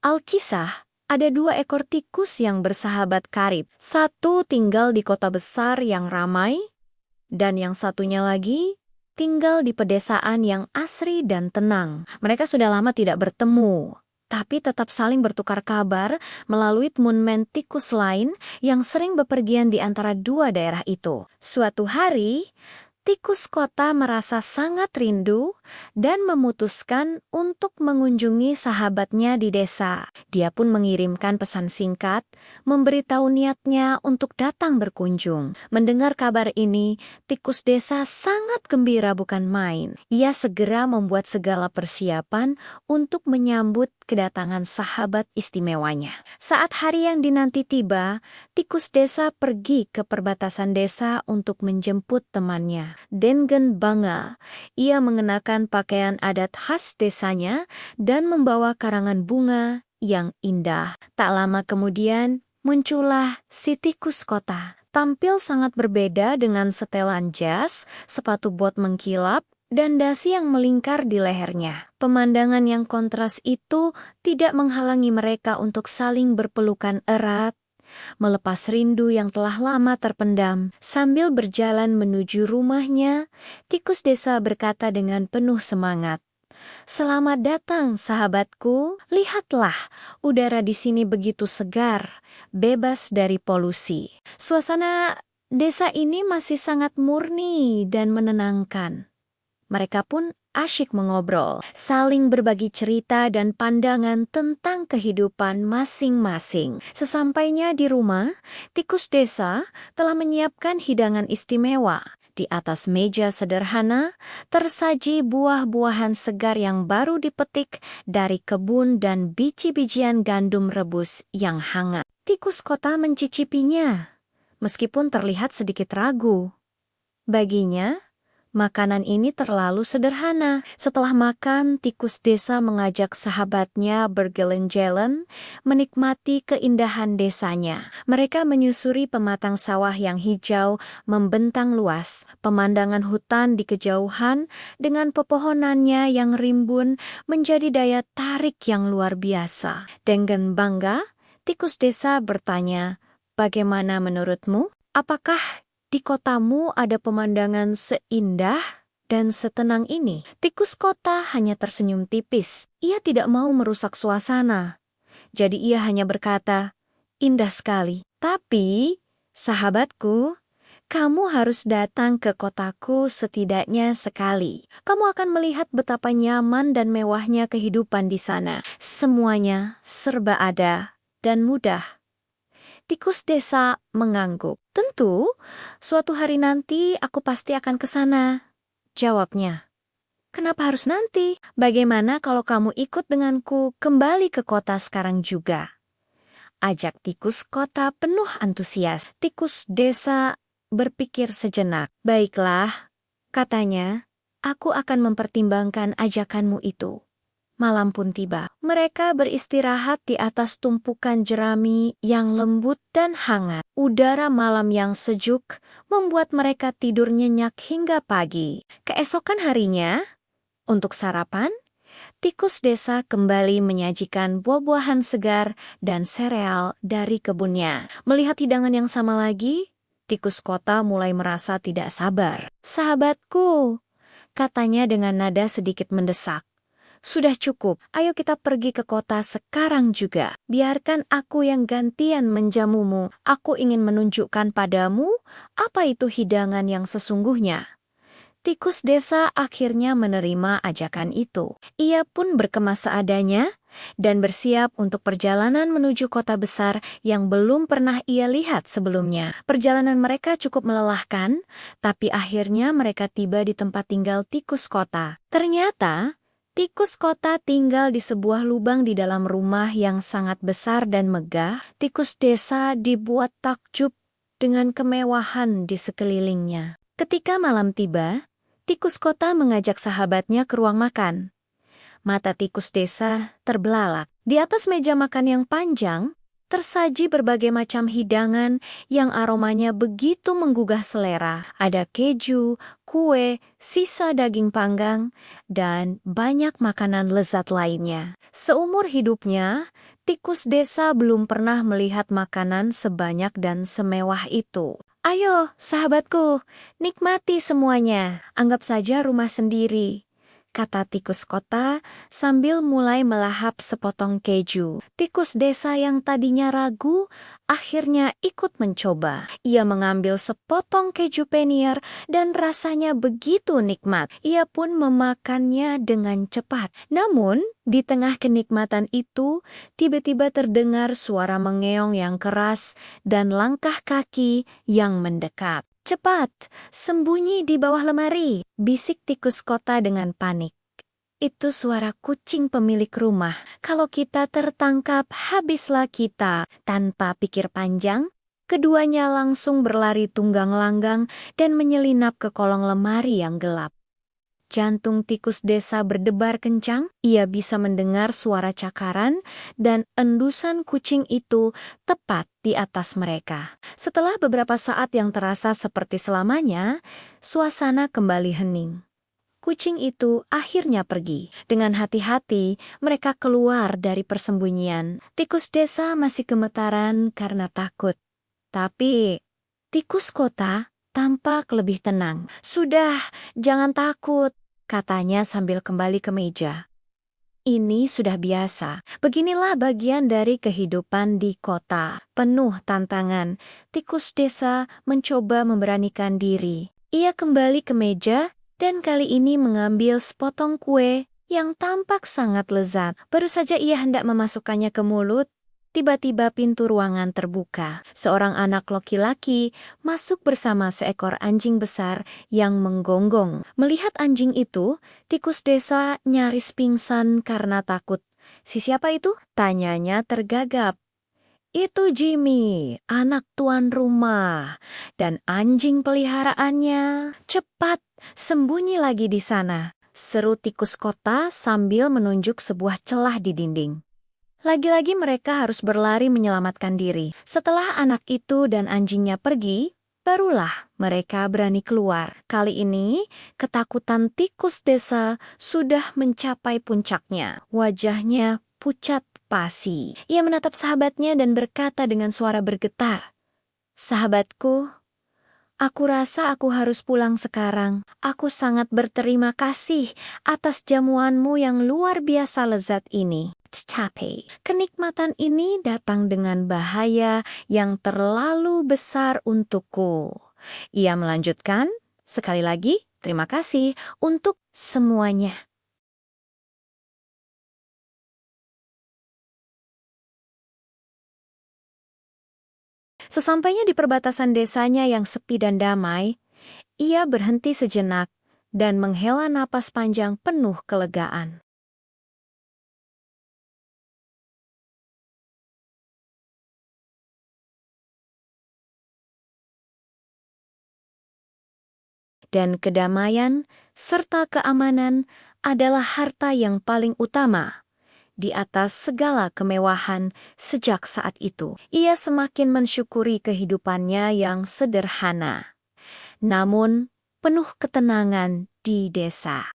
Alkisah, ada dua ekor tikus yang bersahabat karib. Satu tinggal di kota besar yang ramai, dan yang satunya lagi tinggal di pedesaan yang asri dan tenang. Mereka sudah lama tidak bertemu, tapi tetap saling bertukar kabar melalui teman tikus lain yang sering bepergian di antara dua daerah itu. Suatu hari, tikus kota merasa sangat rindu dan memutuskan untuk mengunjungi sahabatnya di desa. Dia pun mengirimkan pesan singkat, memberitahu niatnya untuk datang berkunjung. Mendengar kabar ini, tikus desa sangat gembira bukan main. Ia segera membuat segala persiapan untuk menyambut kedatangan sahabat istimewanya. Saat hari yang dinanti tiba, tikus desa pergi ke perbatasan desa untuk menjemput temannya. Dengan bangga, ia mengenakan pakaian adat khas desanya dan membawa karangan bunga yang indah. Tak lama kemudian, muncullah si tikus kota. Tampil sangat berbeda dengan setelan jas, sepatu bot mengkilap, dan dasi yang melingkar di lehernya. Pemandangan yang kontras itu tidak menghalangi mereka untuk saling berpelukan erat, melepas rindu yang telah lama terpendam. Sambil berjalan menuju rumahnya, tikus desa berkata dengan penuh semangat, "Selamat datang, sahabatku. Lihatlah, udara di sini begitu segar, bebas dari polusi. Suasana desa ini masih sangat murni dan menenangkan." Mereka pun asyik mengobrol, saling berbagi cerita dan pandangan tentang kehidupan masing-masing. Sesampainya di rumah, tikus desa telah menyiapkan hidangan istimewa. Di atas meja sederhana, tersaji buah-buahan segar yang baru dipetik dari kebun dan biji-bijian gandum rebus yang hangat. Tikus kota mencicipinya, meskipun terlihat sedikit ragu. Baginya, makanan ini terlalu sederhana. Setelah makan, tikus desa mengajak sahabatnya berjalan-jalan, menikmati keindahan desanya. Mereka menyusuri pematang sawah yang hijau membentang luas, pemandangan hutan di kejauhan dengan pepohonannya yang rimbun menjadi daya tarik yang luar biasa. Dengan bangga, tikus desa bertanya, "Bagaimana menurutmu? Apakah di kotamu ada pemandangan seindah dan setenang ini?" Tikus kota hanya tersenyum tipis. Ia tidak mau merusak suasana. Jadi ia hanya berkata, "Indah sekali. Tapi, sahabatku, kamu harus datang ke kotaku setidaknya sekali. Kamu akan melihat betapa nyaman dan mewahnya kehidupan di sana. Semuanya serba ada dan mudah." Tikus desa mengangguk. "Tentu, suatu hari nanti aku pasti akan ke sana," jawabnya. "Kenapa harus nanti? Bagaimana kalau kamu ikut denganku kembali ke kota sekarang juga?" Ajak tikus kota penuh antusias. Tikus desa berpikir sejenak. "Baiklah," katanya, "aku akan mempertimbangkan ajakanmu itu." Malam pun tiba. Mereka beristirahat di atas tumpukan jerami yang lembut dan hangat. Udara malam yang sejuk membuat mereka tidur nyenyak hingga pagi. Keesokan harinya, untuk sarapan, tikus desa kembali menyajikan buah-buahan segar dan sereal dari kebunnya. Melihat hidangan yang sama lagi, tikus kota mulai merasa tidak sabar. "Sahabatku," katanya dengan nada sedikit mendesak, "sudah cukup, ayo kita pergi ke kota sekarang juga. Biarkan aku yang gantian menjamumu. Aku ingin menunjukkan padamu apa itu hidangan yang sesungguhnya." Tikus desa akhirnya menerima ajakan itu. Ia pun berkemas seadanya dan bersiap untuk perjalanan menuju kota besar yang belum pernah ia lihat sebelumnya. Perjalanan mereka cukup melelahkan, tapi akhirnya mereka tiba di tempat tinggal tikus kota. Ternyata, tikus kota tinggal di sebuah lubang di dalam rumah yang sangat besar dan megah. Tikus desa dibuat takjub dengan kemewahan di sekelilingnya. Ketika malam tiba, tikus kota mengajak sahabatnya ke ruang makan. Mata tikus desa terbelalak. Di atas meja makan yang panjang, tersaji berbagai macam hidangan yang aromanya begitu menggugah selera. Ada keju, kue, sisa daging panggang, dan banyak makanan lezat lainnya. Seumur hidupnya, tikus desa belum pernah melihat makanan sebanyak dan semewah itu. Ayo, sahabatku, nikmati semuanya. Anggap saja rumah sendiri, kata tikus kota sambil mulai melahap sepotong keju. Tikus desa yang tadinya ragu, akhirnya ikut mencoba. Ia mengambil sepotong keju penier dan rasanya begitu nikmat. Ia pun memakannya dengan cepat. Namun, di tengah kenikmatan itu, tiba-tiba terdengar suara mengeong yang keras dan langkah kaki yang mendekat. Cepat, sembunyi di bawah lemari, bisik tikus kota dengan panik. Itu suara kucing pemilik rumah. Kalau kita tertangkap, habislah kita. Tanpa pikir panjang, keduanya langsung berlari tunggang langgang dan menyelinap ke kolong lemari yang gelap. Jantung tikus desa berdebar kencang, ia bisa mendengar suara cakaran dan endusan kucing itu tepat di atas mereka. Setelah beberapa saat yang terasa seperti selamanya, suasana kembali hening. Kucing itu akhirnya pergi. Dengan hati-hati, mereka keluar dari persembunyian. Tikus desa masih gemetaran karena takut. Tapi tikus kota tampak lebih tenang. Sudah, jangan takut, katanya sambil kembali ke meja. Ini sudah biasa. Beginilah bagian dari kehidupan di kota. Penuh tantangan. Tikus desa mencoba memberanikan diri. Ia kembali ke meja dan kali ini mengambil sepotong kue yang tampak sangat lezat. Baru saja ia hendak memasukkannya ke mulut, tiba-tiba pintu ruangan terbuka. Seorang anak laki-laki masuk bersama seekor anjing besar yang menggonggong. Melihat anjing itu, tikus desa nyaris pingsan karena takut. Si siapa itu? Tanyanya tergagap. Itu Jimmy, anak tuan rumah, dan anjing peliharaannya. Cepat, sembunyi lagi di sana, seru tikus kota sambil menunjuk sebuah celah di dinding. Lagi-lagi mereka harus berlari menyelamatkan diri. Setelah anak itu dan anjingnya pergi, barulah mereka berani keluar. Kali ini, ketakutan tikus desa sudah mencapai puncaknya. Wajahnya pucat pasi. Ia menatap sahabatnya dan berkata dengan suara bergetar, "Sahabatku, aku rasa aku harus pulang sekarang. Aku sangat berterima kasih atas jamuanmu yang luar biasa lezat ini. Tetapi, kenikmatan ini datang dengan bahaya yang terlalu besar untukku." Ia melanjutkan, "Sekali lagi, terima kasih untuk semuanya." Sesampainya di perbatasan desanya yang sepi dan damai, ia berhenti sejenak dan menghela napas panjang penuh kelegaan. Dan kedamaian serta keamanan adalah harta yang paling utama. Di atas segala kemewahan sejak saat itu, ia semakin mensyukuri kehidupannya yang sederhana, namun penuh ketenangan di desa.